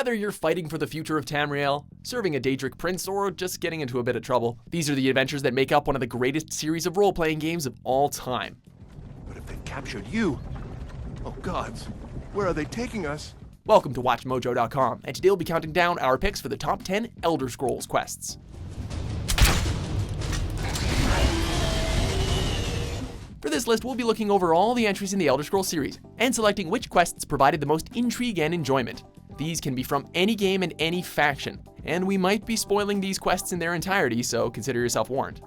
Whether you're fighting for the future of Tamriel, serving a Daedric prince, or just getting into a bit of trouble, these are the adventures that make up one of the greatest series of role-playing games of all time. But if they've captured you... Oh gods, where are they taking us? Welcome to WatchMojo.com, and today we'll be counting down our picks for the top 10 Elder Scrolls quests. For this list, we'll be looking over all the entries in the Elder Scrolls series, and selecting which quests provided the most intrigue and enjoyment. These can be from any game and any faction, and we might be spoiling these quests in their entirety, so consider yourself warned.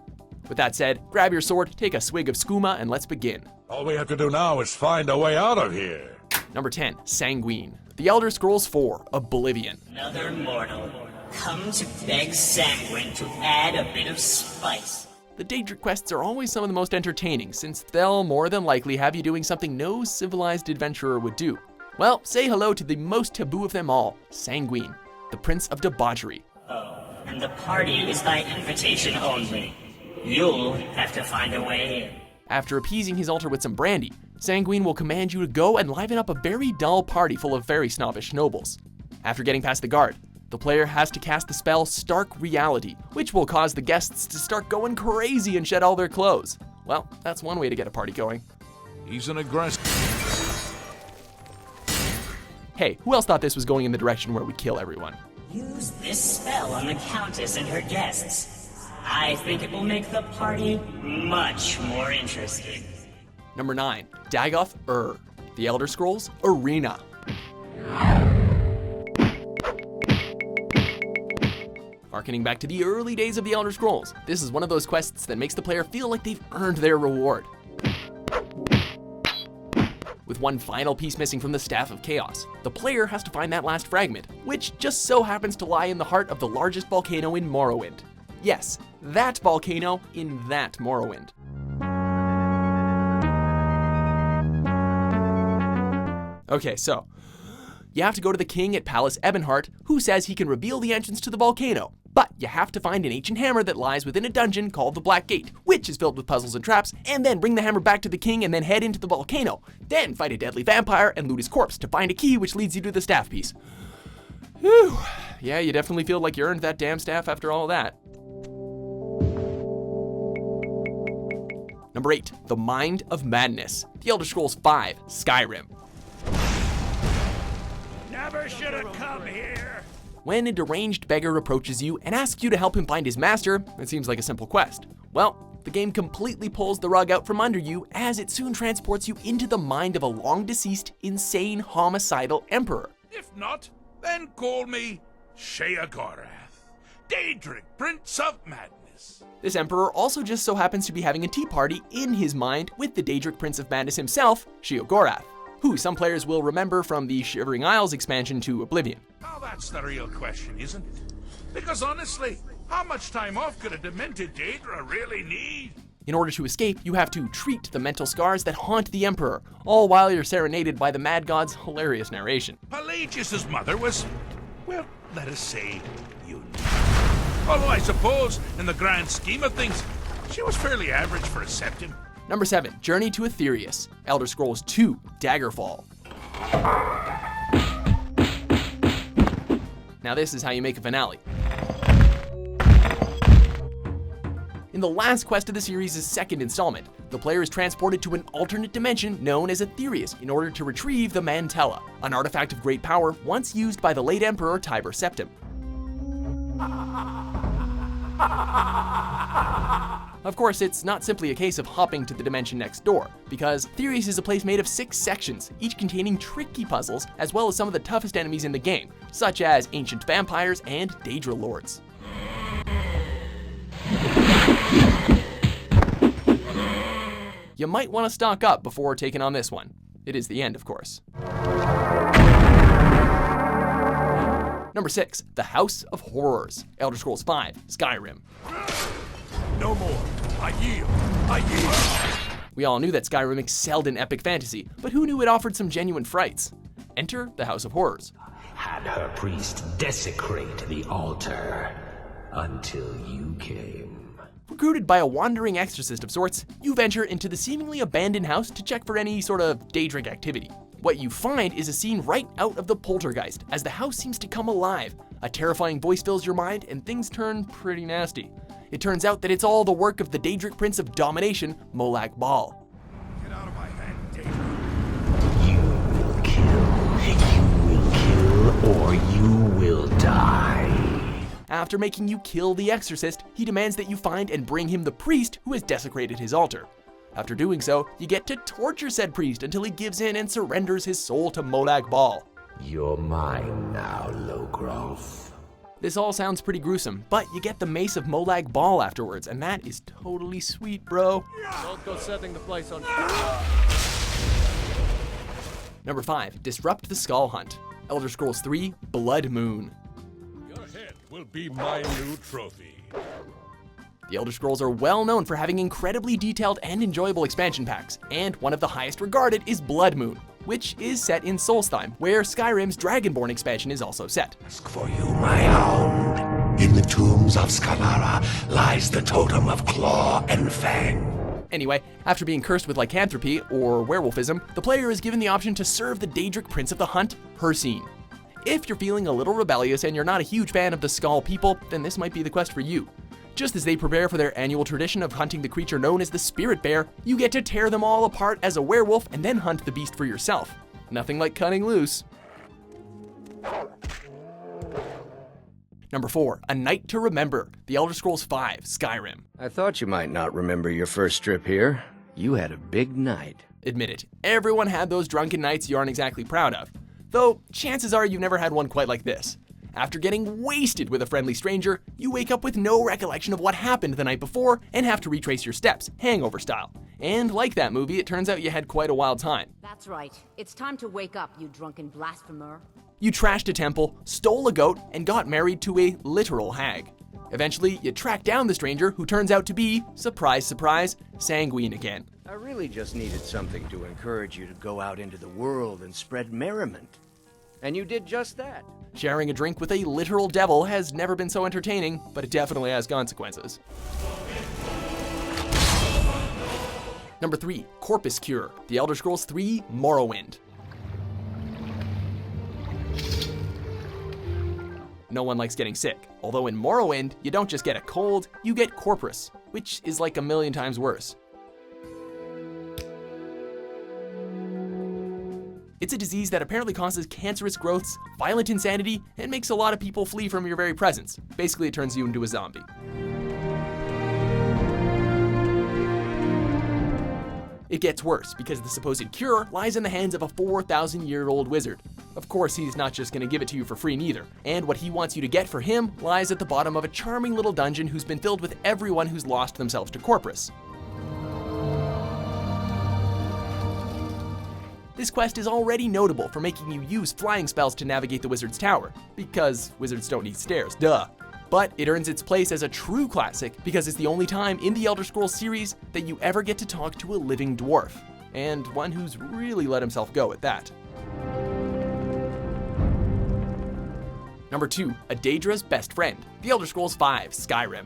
With that said, grab your sword, take a swig of skooma, and let's begin. All we have to do now is find a way out of here. Number 10, Sanguine. The Elder Scrolls 4, Oblivion. Another mortal, come to beg Sanguine to add a bit of spice. The Daedric quests are always some of the most entertaining, since they'll more than likely have you doing something no civilized adventurer would do. Well, say hello to the most taboo of them all, Sanguine, the Prince of Debauchery. Oh, and the party is by invitation only. You'll have to find a way in. After appeasing his altar with some brandy, Sanguine will command you to go and liven up a very dull party full of very snobbish nobles. After getting past the guard, the player has to cast the spell Stark Reality, which will cause the guests to start going crazy and shed all their clothes. Well, that's one way to get a party going. He's an aggressive... Hey, who else thought this was going in the direction where we kill everyone? Use this spell on the Countess and her guests. I think it will make the party much more interesting. Number 9, Dagoff The Elder Scrolls Arena. Harkening back to the early days of the Elder Scrolls, this is one of those quests that makes the player feel like they've earned their reward. With one final piece missing from the Staff of Chaos, the player has to find that last fragment, which just so happens to lie in the heart of the largest volcano in Morrowind. Yes, that volcano in that Morrowind. Okay, so, you have to go to the king at Palace Ebonheart, who says he can reveal the entrance to the volcano, but you have to find an ancient hammer that lies within a dungeon called the Black Gate, which is filled with puzzles and traps, and then bring the hammer back to the king and then head into the volcano, then fight a deadly vampire and loot his corpse to find a key which leads you to the staff piece. Whew, yeah, you definitely feel like you earned that damn staff after all that. Number 8, The Mind of Madness. The Elder Scrolls 5, Skyrim. Never should have come here. When a deranged beggar approaches you and asks you to help him find his master, it seems like a simple quest. Well, the game completely pulls the rug out from under you as it soon transports you into the mind of a long-deceased, insane, homicidal emperor. If not, then call me Sheogorath, Daedric, Prince of Madness. This emperor also just so happens to be having a tea party in his mind with the Daedric Prince of Madness himself, Sheogorath, who some players will remember from the Shivering Isles expansion to Oblivion. Now that's the real question, isn't it? Because honestly, how much time off could a demented Daedra really need? In order to escape, you have to treat the mental scars that haunt the Emperor, all while you're serenaded by the Mad God's hilarious narration. Pelagius's mother was, well, let us say, unique. Although I suppose, in the grand scheme of things, she was fairly average for a septim. Number 7, Journey to Aetherius. Elder Scrolls 2, Daggerfall. Now this is how you make a finale. In the last quest of the series' second installment, the player is transported to an alternate dimension known as Aetherius in order to retrieve the Mantella, an artifact of great power once used by the late Emperor Tiber Septim. Of course, it's not simply a case of hopping to the dimension next door, because Aetherius is a place made of 6 sections, each containing tricky puzzles, as well as some of the toughest enemies in the game, such as ancient vampires and Daedra Lords. You might want to stock up before taking on this one. It is the end, of course. Number 6, The House of Horrors. Elder Scrolls 5, Skyrim. No more. I yield. I yield. We all knew that Skyrim excelled in epic fantasy, but who knew it offered some genuine frights? Enter the House of Horrors. Had her priest desecrate the altar until you came. Recruited by a wandering exorcist of sorts, you venture into the seemingly abandoned house to check for any sort of Daedric activity. What you find is a scene right out of the Poltergeist, as the house seems to come alive. A terrifying voice fills your mind, and things turn pretty nasty. It turns out that it's all the work of the Daedric Prince of Domination, Molag Bal. Get out of my head, Daedric. Or you will die. After making you kill the exorcist, he demands that you find and bring him the priest who has desecrated his altar. After doing so, you get to torture said priest until he gives in and surrenders his soul to Molag Bal. You're mine now, Logrov. This all sounds pretty gruesome, but you get the mace of Molag Bal afterwards, and that is totally sweet, bro. Don't go setting the place on fire. Number 5, Disrupt the Skull Hunt. Elder Scrolls 3, Blood Moon. Your head will be my new trophy. The Elder Scrolls are well known for having incredibly detailed and enjoyable expansion packs, and one of the highest regarded is Blood Moon, which is set in Solstheim, where Skyrim's Dragonborn expansion is also set. Ask for you, my hound. In the tombs of Skalara lies the totem of claw and fang. Anyway, after being cursed with lycanthropy, or werewolfism, the player is given the option to serve the Daedric Prince of the Hunt, Hircine. If you're feeling a little rebellious and you're not a huge fan of the Skull people, then this might be the quest for you. Just as they prepare for their annual tradition of hunting the creature known as the Spirit Bear, you get to tear them all apart as a werewolf and then hunt the beast for yourself. Nothing like cutting loose. Number 4, A Night to Remember, The Elder Scrolls V, Skyrim. I thought you might not remember your first trip here. You had a big night. Admit it, everyone had those drunken nights you aren't exactly proud of. Though, chances are you've never had one quite like this. After getting wasted with a friendly stranger, you wake up with no recollection of what happened the night before and have to retrace your steps, hangover style. And like that movie, it turns out you had quite a wild time. That's right. It's time to wake up, you drunken blasphemer. You trashed a temple, stole a goat, and got married to a literal hag. Eventually, you track down the stranger, who turns out to be, surprise, surprise, Sanguine again. I really just needed something to encourage you to go out into the world and spread merriment. And you did just that. Sharing a drink with a literal devil has never been so entertaining, but it definitely has consequences. Number 3, Corpus Cure, The Elder Scrolls 3, Morrowind. No one likes getting sick, although in Morrowind, you don't just get a cold, you get corpus, which is like a million times worse. It's a disease that apparently causes cancerous growths, violent insanity, and makes a lot of people flee from your very presence. Basically, it turns you into a zombie. It gets worse, because the supposed cure lies in the hands of a 4,000-year-old wizard. Of course, he's not just going to give it to you for free neither, and what he wants you to get for him lies at the bottom of a charming little dungeon who's been filled with everyone who's lost themselves to Corpus. This quest is already notable for making you use flying spells to navigate the wizard's tower, because wizards don't need stairs, duh. But it earns its place as a true classic because it's the only time in the Elder Scrolls series that you ever get to talk to a living dwarf, and one who's really let himself go at that. Number 2, A Daedra's Best Friend, The Elder Scrolls V, Skyrim.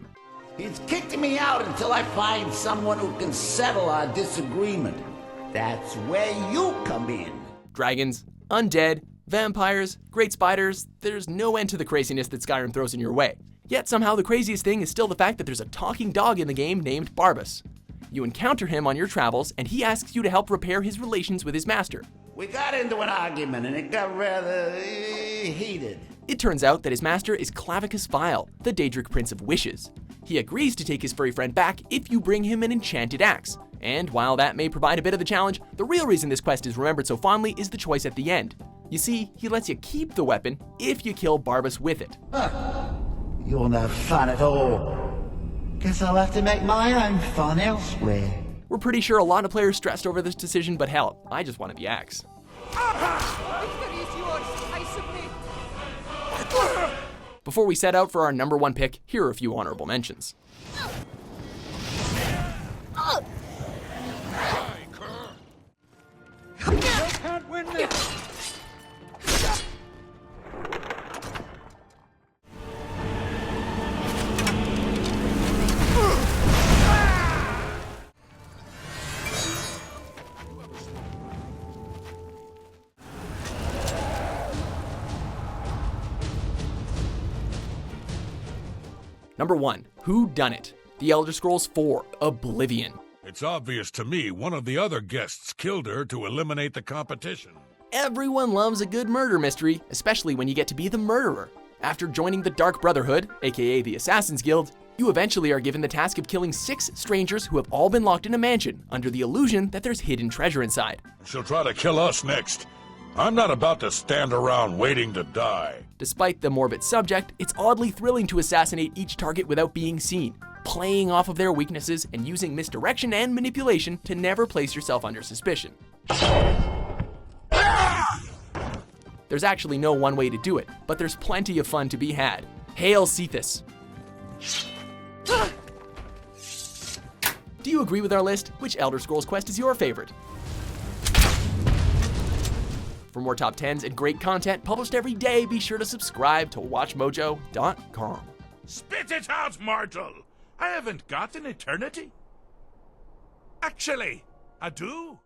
He's kicked me out until I find someone who can settle our disagreement. That's where you come in. Dragons, undead, vampires, great spiders, there's no end to the craziness that Skyrim throws in your way. Yet somehow the craziest thing is still the fact that there's a talking dog in the game named Barbas. You encounter him on your travels, and he asks you to help repair his relations with his master. We got into an argument and it got rather heated. It turns out that his master is Clavicus Vile, the Daedric Prince of Wishes. He agrees to take his furry friend back if you bring him an enchanted axe. And while that may provide a bit of a challenge, the real reason this quest is remembered so fondly is the choice at the end. You see, he lets you keep the weapon if you kill Barbas with it. You're no fun at all. Guess I'll have to make my own fun elsewhere. We're pretty sure a lot of players stressed over this decision, but hell, I just wanted the axe. Before we set out for our number 1 pick, here are a few honorable mentions. You can't win this! Number 1. Who Done It? The Elder Scrolls 4 Oblivion. It's obvious to me one of the other guests killed her to eliminate the competition. Everyone loves a good murder mystery, especially when you get to be the murderer. After joining the Dark Brotherhood, aka the Assassin's Guild, you eventually are given the task of killing 6 strangers who have all been locked in a mansion under the illusion that there's hidden treasure inside. She'll try to kill us next. I'm not about to stand around waiting to die. Despite the morbid subject, it's oddly thrilling to assassinate each target without being seen, playing off of their weaknesses and using misdirection and manipulation to never place yourself under suspicion. There's actually no one way to do it, but there's plenty of fun to be had. Hail Cephas! Do you agree with our list? Which Elder Scrolls quest is your favorite? For more top 10s and great content published every day, be sure to subscribe to WatchMojo.com. Spit it out, mortal! I haven't got an eternity. Actually, I do.